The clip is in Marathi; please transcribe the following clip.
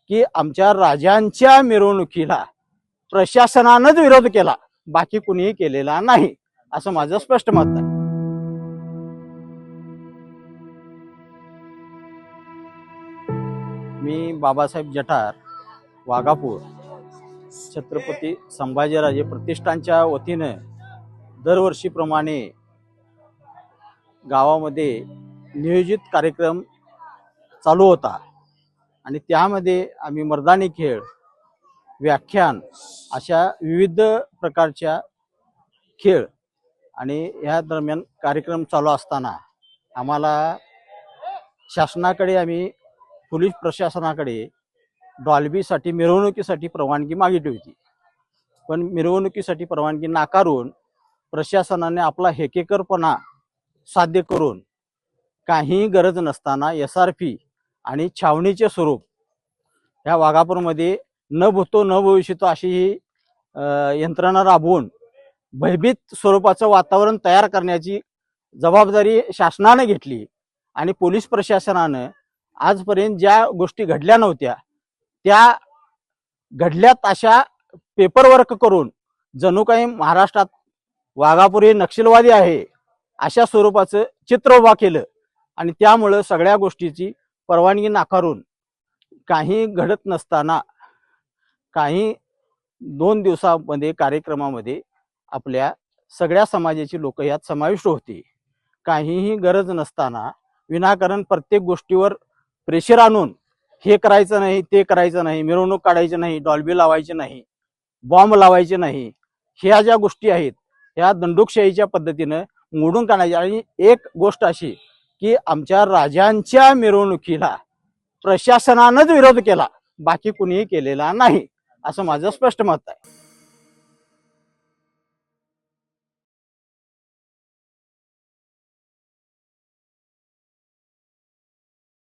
की आमच्या राजांच्या मिरवणुकीला प्रशासनानंच विरोध केला, बाकी कुणीही केलेला नाही, असं माझं स्पष्ट मत आहे. मी बाबासाहेब जठार, वाघापूर, छत्रपती संभाजीराजे प्रतिष्ठानच्या वतीनं दरवर्षीप्रमाणे गावामध्ये नियोजित कार्यक्रम चालू होता आणि त्यामध्ये आम्ही मर्दानी खेळ, व्याख्यान अशा विविध प्रकारच्या खेळ आणि ह्या दरम्यान कार्यक्रम चालू असताना आम्हाला शासनाकडे आम्ही पोलीस प्रशासनाकडे डॉल्बीसाठी मिरवणुकीसाठी परवानगी मागितली होती, पण मिरवणुकीसाठी परवानगी नाकारून प्रशासनाने आपला हेकेकरपणा साध्य करून काही गरज नसताना SRP आणि छावणीचे स्वरूप ह्या वाघापूरमध्ये न भूतो न भविष्यतो अशी ही यंत्रणा राबवून भयभीत स्वरूपाचं वातावरण तयार करण्याची जबाबदारी शासनाने घेतली आणि पोलीस प्रशासनानं आजपर्यंत ज्या गोष्टी घडल्या नव्हत्या त्या घडल्यात अशा पेपरवर्क करून जणू काही महाराष्ट्रात वाघापूर हे नक्षलवादी आहे अशा स्वरूपाचं चित्र उभा केलं आणि त्यामुळं सगळ्या गोष्टीची परवानगी नाकारून काही घडत नसताना काही 2 दिवसामध्ये कार्यक्रमामध्ये आपल्या सगळ्या समाजाची लोक यात समाविष्ट होती. काहीही गरज नसताना विनाकारण प्रत्येक गोष्टीवर प्रेशर आणून हे करायचं नाही, ते करायचं नाही, मिरवणूक काढायची नाही, डॉल्बी लावायची नाही, बॉम्ब लावायचे नाही, ह्या ज्या गोष्टी आहेत ह्या दंडुकशाहीच्या पद्धतीनं मोडून काढायच्या. आणि एक गोष्ट अशी की आमच्या राजांच्या मिरवणुकीला प्रशासनानंच विरोध केला, बाकी कुणीही केलेला नाही, असं माझं स्पष्ट मत आहे.